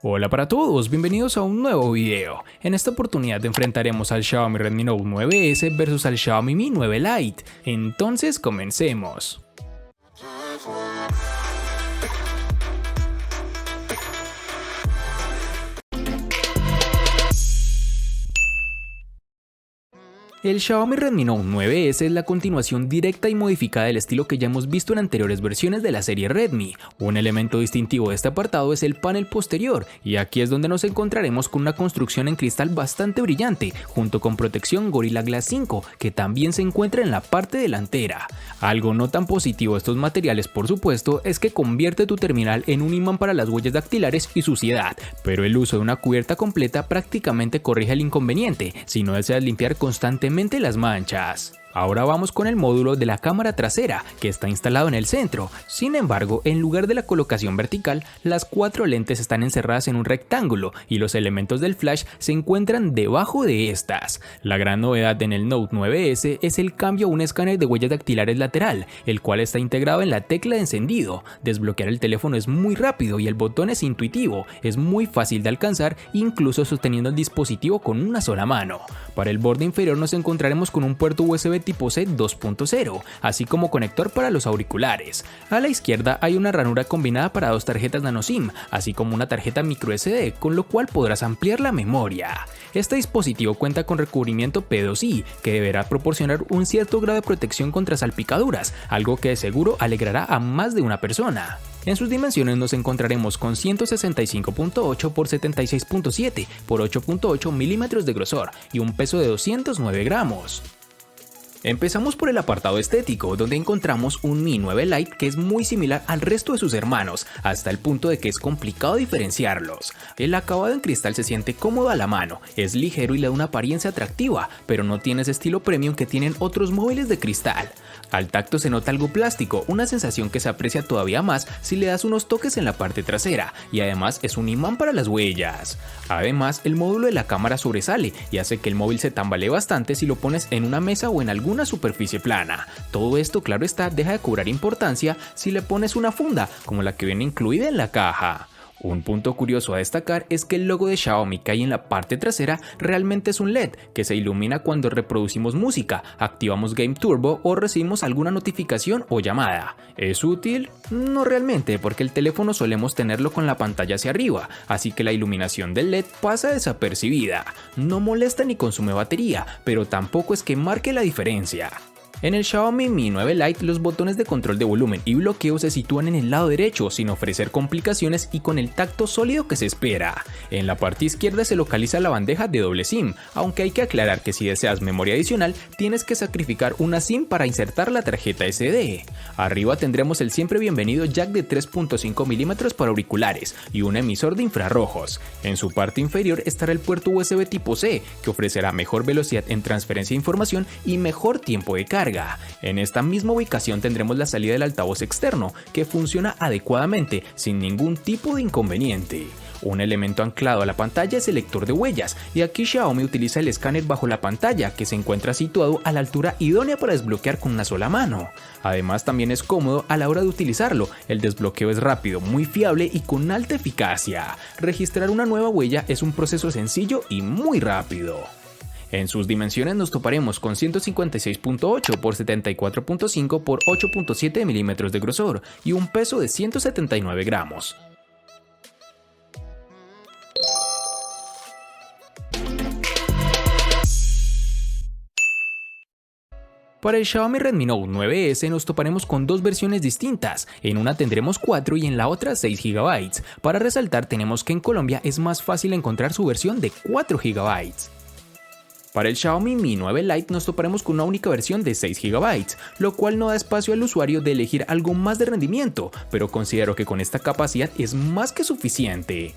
Hola para todos, bienvenidos a un nuevo video. En esta oportunidad enfrentaremos al Xiaomi Redmi Note 9S versus al Xiaomi Mi 9 Lite. Entonces comencemos. El Xiaomi Redmi Note 9S es la continuación directa y modificada del estilo que ya hemos visto en anteriores versiones de la serie Redmi. Un elemento distintivo de este apartado es el panel posterior, y aquí es donde nos encontraremos con una construcción en cristal bastante brillante, junto con protección Gorilla Glass 5, que también se encuentra en la parte delantera. Algo no tan positivo de estos materiales, por supuesto, es que convierte tu terminal en un imán para las huellas dactilares y suciedad, pero el uso de una cubierta completa prácticamente corrige el inconveniente, si no deseas limpiar constantemente las manchas. Ahora vamos con el módulo de la cámara trasera, que está instalado en el centro. Sin embargo, en lugar de la colocación vertical, las 4 lentes están encerradas en un rectángulo y los elementos del flash se encuentran debajo de estas. La gran novedad en el Note 9S es el cambio a un escáner de huellas dactilares lateral, el cual está integrado en la tecla de encendido. Desbloquear el teléfono es muy rápido y el botón es intuitivo, es muy fácil de alcanzar, incluso sosteniendo el dispositivo con una sola mano. Para el borde inferior nos encontraremos con un puerto USB tipo C 2.0, así como conector para los auriculares. A la izquierda hay una ranura combinada para 2 tarjetas nano SIM, así como una tarjeta microSD, con lo cual podrás ampliar la memoria. Este dispositivo cuenta con recubrimiento P2i, que deberá proporcionar un cierto grado de protección contra salpicaduras, algo que de seguro alegrará a más de una persona. En sus dimensiones nos encontraremos con 165.8 x 76.7 x 8.8 milímetros de grosor y un peso de 209 gramos. Empezamos por el apartado estético, donde encontramos un Mi 9 Lite que es muy similar al resto de sus hermanos, hasta el punto de que es complicado diferenciarlos. El acabado en cristal se siente cómodo a la mano, es ligero y le da una apariencia atractiva, pero no tiene ese estilo premium que tienen otros móviles de cristal. Al tacto se nota algo plástico, una sensación que se aprecia todavía más si le das unos toques en la parte trasera, y además es un imán para las huellas. Además, el módulo de la cámara sobresale y hace que el móvil se tambalee bastante si lo pones en una mesa o en alguna superficie plana. Todo esto, claro está, deja de cobrar importancia si le pones una funda, como la que viene incluida en la caja. Un punto curioso a destacar es que el logo de Xiaomi que hay en la parte trasera realmente es un LED que se ilumina cuando reproducimos música, activamos Game Turbo o recibimos alguna notificación o llamada. ¿Es útil? No realmente, porque el teléfono solemos tenerlo con la pantalla hacia arriba, así que la iluminación del LED pasa desapercibida. No molesta ni consume batería, pero tampoco es que marque la diferencia. En el Xiaomi Mi 9 Lite los botones de control de volumen y bloqueo se sitúan en el lado derecho sin ofrecer complicaciones y con el tacto sólido que se espera. En la parte izquierda se localiza la bandeja de doble SIM, aunque hay que aclarar que si deseas memoria adicional tienes que sacrificar una SIM para insertar la tarjeta SD. Arriba tendremos el siempre bienvenido jack de 3.5 mm para auriculares y un emisor de infrarrojos. En su parte inferior estará el puerto USB tipo C, que ofrecerá mejor velocidad en transferencia de información y mejor tiempo de carga. En esta misma ubicación tendremos la salida del altavoz externo, que funciona adecuadamente sin ningún tipo de inconveniente. Un elemento anclado a la pantalla es el lector de huellas, y aquí Xiaomi utiliza el escáner bajo la pantalla, que se encuentra situado a la altura idónea para desbloquear con una sola mano. Además, también es cómodo a la hora de utilizarlo, el desbloqueo es rápido, muy fiable y con alta eficacia. Registrar una nueva huella es un proceso sencillo y muy rápido. En sus dimensiones nos toparemos con 156.8 x 74.5 x 8.7 milímetros de grosor y un peso de 179 gramos. Para el Xiaomi Redmi Note 9S nos toparemos con 2 versiones distintas, en una tendremos 4 y en la otra 6 GB. Para resaltar tenemos que en Colombia es más fácil encontrar su versión de 4 GB. Para el Xiaomi Mi 9 Lite nos toparemos con una única versión de 6 GB, lo cual no da espacio al usuario de elegir algo más de rendimiento, pero considero que con esta capacidad es más que suficiente.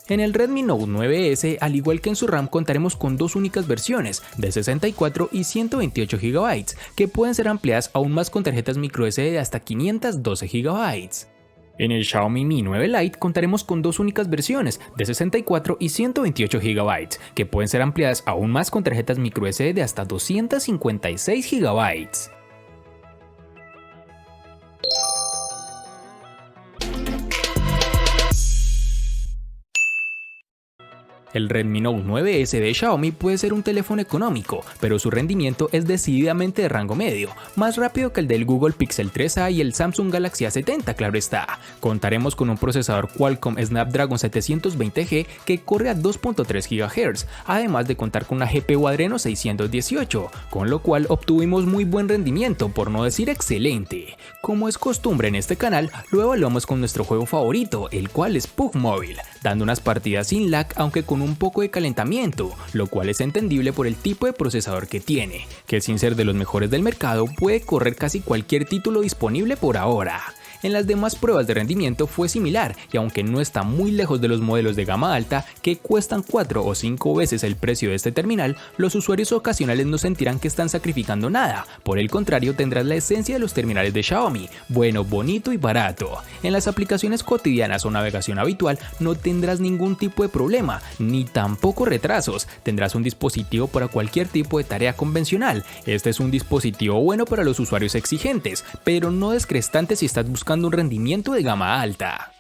En el Redmi Note 9S, al igual que en su RAM, contaremos con 2 únicas versiones de 64 y 128 GB, que pueden ser ampliadas aún más con tarjetas microSD de hasta 512 GB. En el Xiaomi Mi 9 Lite contaremos con dos únicas versiones de 64 y 128 GB, que pueden ser ampliadas aún más con tarjetas microSD de hasta 256 GB. El Redmi Note 9S de Xiaomi puede ser un teléfono económico, pero su rendimiento es decididamente de rango medio, más rápido que el del Google Pixel 3a y el Samsung Galaxy A70, claro está. Contaremos con un procesador Qualcomm Snapdragon 720G que corre a 2.3 GHz, además de contar con una GPU Adreno 618, con lo cual obtuvimos muy buen rendimiento, por no decir excelente. Como es costumbre en este canal, lo evaluamos con nuestro juego favorito, el cual es PUBG Mobile, dando unas partidas sin lag aunque con un poco de calentamiento, lo cual es entendible por el tipo de procesador que tiene, que sin ser de los mejores del mercado puede correr casi cualquier título disponible por ahora. En las demás pruebas de rendimiento fue similar, y aunque no está muy lejos de los modelos de gama alta que cuestan 4 o 5 veces el precio de este terminal, los usuarios ocasionales no sentirán que están sacrificando nada. Por el contrario, tendrás la esencia de los terminales de Xiaomi, bueno, bonito y barato. En las aplicaciones cotidianas o navegación habitual no tendrás ningún tipo de problema, ni tampoco retrasos. Tendrás un dispositivo para cualquier tipo de tarea convencional. Este es un dispositivo bueno para los usuarios exigentes, pero no descrestante si estás buscando un rendimiento de gama alta.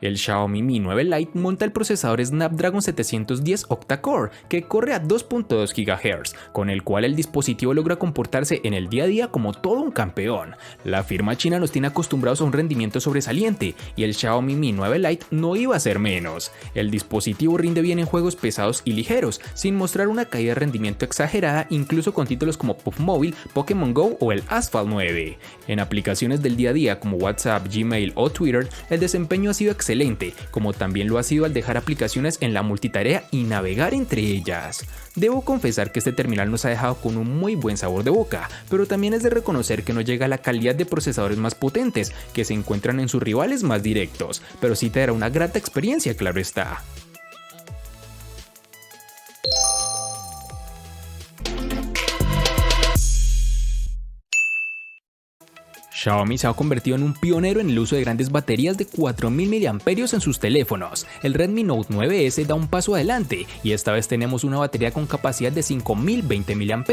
El Xiaomi Mi 9 Lite monta el procesador Snapdragon 710 octa-core que corre a 2.2 GHz, con el cual el dispositivo logra comportarse en el día a día como todo un campeón. La firma china nos tiene acostumbrados a un rendimiento sobresaliente y el Xiaomi Mi 9 Lite no iba a ser menos. El dispositivo rinde bien en juegos pesados y ligeros, sin mostrar una caída de rendimiento exagerada, incluso con títulos como PUBG Mobile, Pokémon Go o el Asphalt 9. En aplicaciones del día a día como WhatsApp, Gmail o Twitter, el desempeño ha sido excelente, como también lo ha sido al dejar aplicaciones en la multitarea y navegar entre ellas. Debo confesar que este terminal nos ha dejado con un muy buen sabor de boca, pero también es de reconocer que no llega a la calidad de procesadores más potentes que se encuentran en sus rivales más directos, pero sí te dará una grata experiencia, claro está. Xiaomi se ha convertido en un pionero en el uso de grandes baterías de 4000 mAh en sus teléfonos. El Redmi Note 9S da un paso adelante y esta vez tenemos una batería con capacidad de 5020 mAh,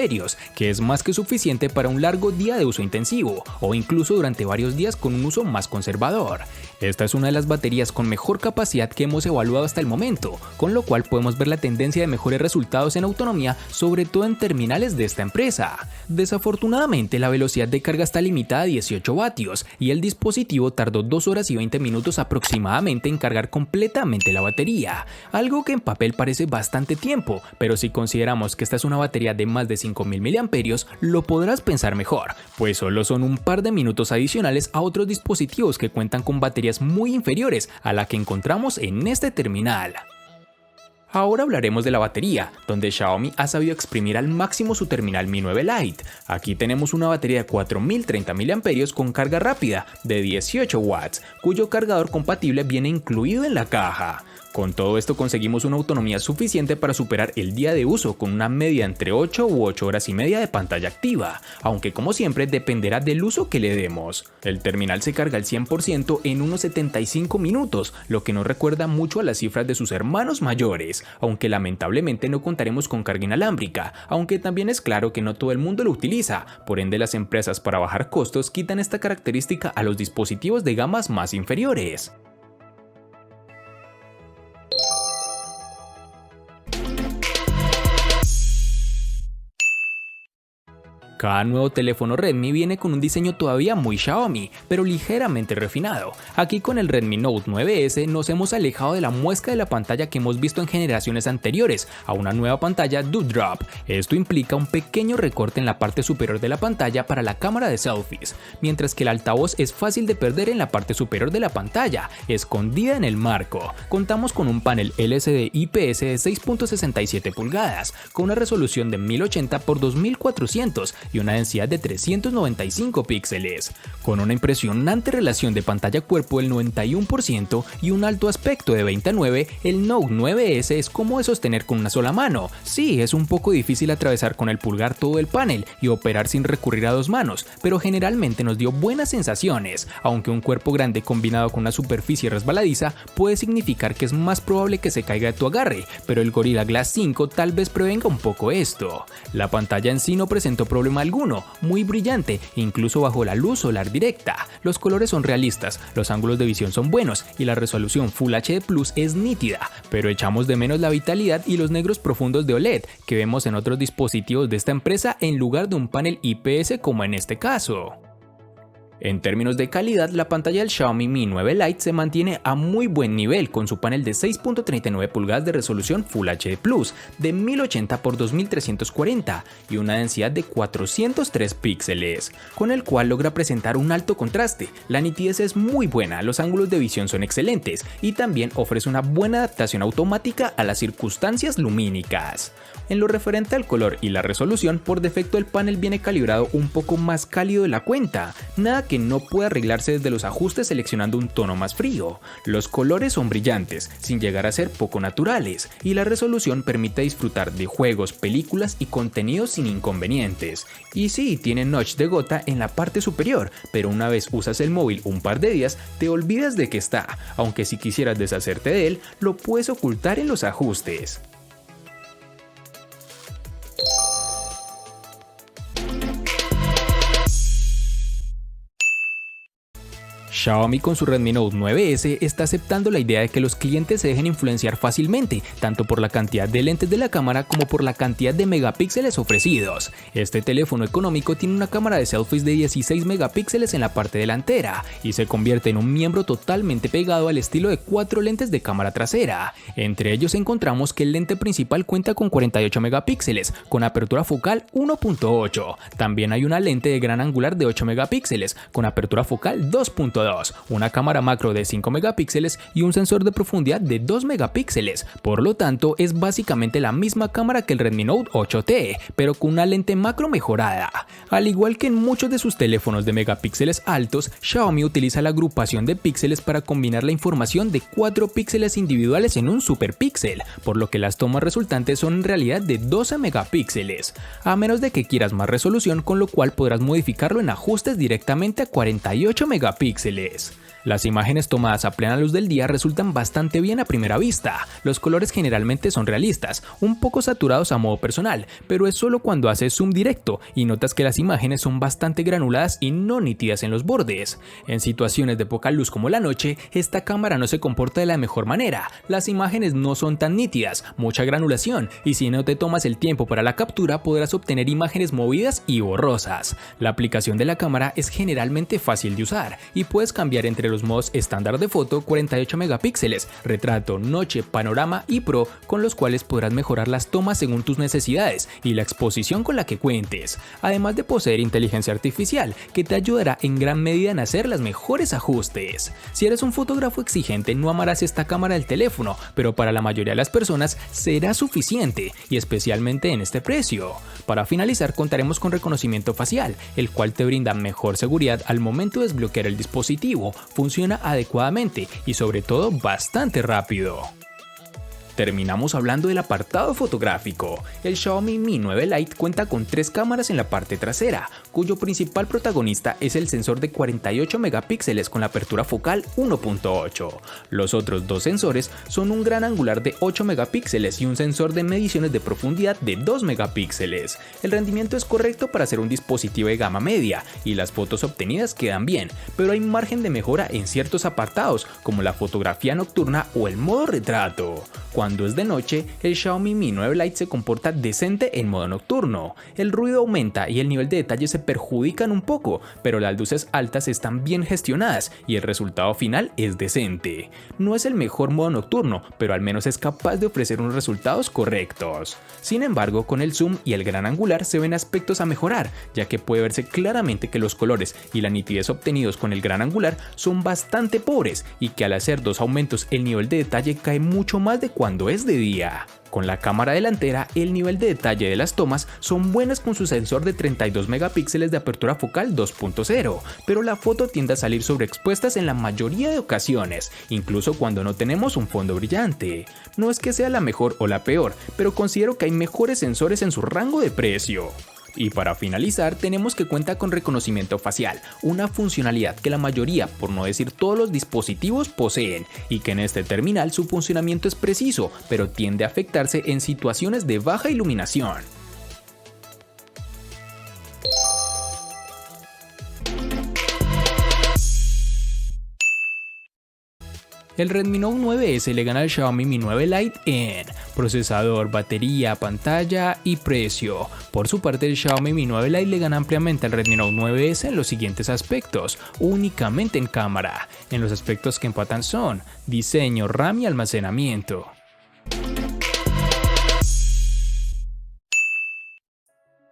que es más que suficiente para un largo día de uso intensivo o incluso durante varios días con un uso más conservador. Esta es una de las baterías con mejor capacidad que hemos evaluado hasta el momento, con lo cual podemos ver la tendencia de mejores resultados en autonomía, sobre todo en terminales de esta empresa. Desafortunadamente, la velocidad de carga está limitada a 18 vatios y el dispositivo tardó 2 horas y 20 minutos aproximadamente en cargar completamente la batería, algo que en papel parece bastante tiempo, pero si consideramos que esta es una batería de más de 5000 mAh, lo podrás pensar mejor, pues solo son un par de minutos adicionales a otros dispositivos que cuentan con baterías muy inferiores a la que encontramos en este terminal. Ahora hablaremos de la batería, donde Xiaomi ha sabido exprimir al máximo su terminal Mi 9 Lite. Aquí tenemos una batería de 4030 mAh con carga rápida de 18 watts, cuyo cargador compatible viene incluido en la caja. Con todo esto conseguimos una autonomía suficiente para superar el día de uso con una media entre 8 u 8 horas y media de pantalla activa, aunque como siempre dependerá del uso que le demos. El terminal se carga al 100% en unos 75 minutos, lo que nos recuerda mucho a las cifras de sus hermanos mayores, aunque lamentablemente no contaremos con carga inalámbrica, aunque también es claro que no todo el mundo lo utiliza, por ende las empresas para bajar costos quitan esta característica a los dispositivos de gamas más inferiores. Cada nuevo teléfono Redmi viene con un diseño todavía muy Xiaomi, pero ligeramente refinado. Aquí con el Redmi Note 9S nos hemos alejado de la muesca de la pantalla que hemos visto en generaciones anteriores a una nueva pantalla Dewdrop. Esto implica un pequeño recorte en la parte superior de la pantalla para la cámara de selfies, mientras que el altavoz es fácil de perder en la parte superior de la pantalla, escondida en el marco. Contamos con un panel LCD IPS de 6.67 pulgadas, con una resolución de 1080 x 2400 y una densidad de 395 píxeles. Con una impresionante relación de pantalla-cuerpo del 91% y un alto aspecto de 20:9, el Note 9S es como de sostener con una sola mano. Sí, es un poco difícil atravesar con el pulgar todo el panel y operar sin recurrir a dos manos, pero generalmente nos dio buenas sensaciones, aunque un cuerpo grande combinado con una superficie resbaladiza puede significar que es más probable que se caiga de tu agarre, pero el Gorilla Glass 5 tal vez prevenga un poco esto. La pantalla en sí no presentó problema alguno, muy brillante, incluso bajo la luz solar directa. Los colores son realistas, los ángulos de visión son buenos y la resolución Full HD Plus es nítida, pero echamos de menos la vitalidad y los negros profundos de OLED que vemos en otros dispositivos de esta empresa en lugar de un panel IPS como en este caso. En términos de calidad, la pantalla del Xiaomi Mi 9 Lite se mantiene a muy buen nivel con su panel de 6.39 pulgadas de resolución Full HD Plus de 1080 x 2340 y una densidad de 403 píxeles, con el cual logra presentar un alto contraste. La nitidez es muy buena, los ángulos de visión son excelentes y también ofrece una buena adaptación automática a las circunstancias lumínicas. En lo referente al color y la resolución, por defecto el panel viene calibrado un poco más cálido de la cuenta, nada que no puede arreglarse desde los ajustes seleccionando un tono más frío. Los colores son brillantes, sin llegar a ser poco naturales, y la resolución permite disfrutar de juegos, películas y contenidos sin inconvenientes. Y sí, tiene notch de gota en la parte superior, pero una vez usas el móvil un par de días, te olvidas de que está, aunque si quisieras deshacerte de él, lo puedes ocultar en los ajustes. Xiaomi con su Redmi Note 9S está aceptando la idea de que los clientes se dejen influenciar fácilmente, tanto por la cantidad de lentes de la cámara como por la cantidad de megapíxeles ofrecidos. Este teléfono económico tiene una cámara de selfies de 16 megapíxeles en la parte delantera y se convierte en un miembro totalmente pegado al estilo de 4 lentes de cámara trasera. Entre ellos encontramos que el lente principal cuenta con 48 megapíxeles, con apertura focal 1.8. También hay una lente de gran angular de 8 megapíxeles, con apertura focal 2.2. Una cámara macro de 5 megapíxeles y un sensor de profundidad de 2 megapíxeles, por lo tanto es básicamente la misma cámara que el Redmi Note 8T, pero con una lente macro mejorada. Al igual que en muchos de sus teléfonos de megapíxeles altos, Xiaomi utiliza la agrupación de píxeles para combinar la información de 4 píxeles individuales en un superpíxel, por lo que las tomas resultantes son en realidad de 12 megapíxeles, a menos de que quieras más resolución, con lo cual podrás modificarlo en ajustes directamente a 48 megapíxeles. Las imágenes tomadas a plena luz del día resultan bastante bien a primera vista. Los colores generalmente son realistas, un poco saturados a modo personal, pero es solo cuando haces zoom directo y notas que las imágenes son bastante granuladas y no nítidas en los bordes. En situaciones de poca luz como la noche, esta cámara no se comporta de la mejor manera. Las imágenes no son tan nítidas, mucha granulación, y si no te tomas el tiempo para la captura podrás obtener imágenes movidas y borrosas. La aplicación de la cámara es generalmente fácil de usar y puedes cambiar entre los modos estándar de foto, 48 megapíxeles, retrato, noche, panorama y pro, con los cuales podrás mejorar las tomas según tus necesidades y la exposición con la que cuentes, además de poseer inteligencia artificial que te ayudará en gran medida en hacer los mejores ajustes. Si eres un fotógrafo exigente no amarás esta cámara del teléfono, pero para la mayoría de las personas será suficiente y especialmente en este precio. Para finalizar contaremos con reconocimiento facial, el cual te brinda mejor seguridad al momento de desbloquear el dispositivo. Funciona adecuadamente y sobre todo bastante rápido. Terminamos hablando del apartado fotográfico. El Xiaomi Mi 9 Lite cuenta con 3 cámaras en la parte trasera, cuyo principal protagonista es el sensor de 48 megapíxeles con la apertura focal 1.8. Los otros 2 sensores son un gran angular de 8 megapíxeles y un sensor de mediciones de profundidad de 2 megapíxeles. El rendimiento es correcto para ser un dispositivo de gama media y las fotos obtenidas quedan bien, pero hay margen de mejora en ciertos apartados como la fotografía nocturna o el modo retrato. Cuando es de noche, el Xiaomi Mi 9 Lite se comporta decente en modo nocturno. El ruido aumenta y el nivel de detalle se perjudican un poco, pero las luces altas están bien gestionadas y el resultado final es decente. No es el mejor modo nocturno, pero al menos es capaz de ofrecer unos resultados correctos. Sin embargo, con el zoom y el gran angular se ven aspectos a mejorar, ya que puede verse claramente que los colores y la nitidez obtenidos con el gran angular son bastante pobres y que al hacer 2 aumentos el nivel de detalle cae mucho más de cuando es de día. Con la cámara delantera, el nivel de detalle de las tomas son buenas con su sensor de 32 megapíxeles de apertura focal 2.0, pero la foto tiende a salir sobreexpuestas en la mayoría de ocasiones, incluso cuando no tenemos un fondo brillante. No es que sea la mejor o la peor, pero considero que hay mejores sensores en su rango de precio. Y para finalizar, tenemos que cuenta con reconocimiento facial, una funcionalidad que la mayoría, por no decir todos los dispositivos, poseen, y que en este terminal su funcionamiento es preciso, pero tiende a afectarse en situaciones de baja iluminación. El Redmi Note 9S le gana al Xiaomi Mi 9 Lite en procesador, batería, pantalla y precio. Por su parte, el Xiaomi Mi 9 Lite le gana ampliamente al Redmi Note 9S en los siguientes aspectos, únicamente en cámara. En los aspectos que empatan son diseño, RAM y almacenamiento.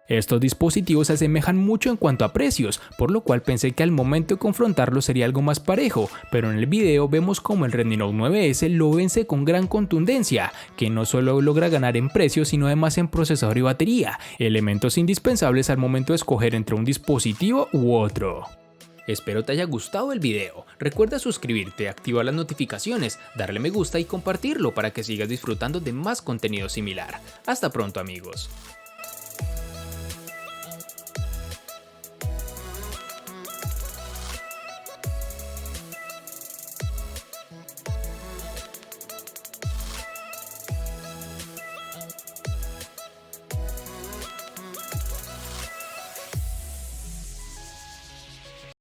Estos dispositivos se asemejan mucho en cuanto a precios, por lo cual pensé que al momento de confrontarlos sería algo más parejo, pero en el video vemos como el Redmi Note 9S lo vence con gran contundencia, que no solo logra ganar en precio sino además en procesador y batería, elementos indispensables al momento de escoger entre un dispositivo u otro. Espero te haya gustado el video, recuerda suscribirte, activar las notificaciones, darle me gusta y compartirlo para que sigas disfrutando de más contenido similar. Hasta pronto amigos.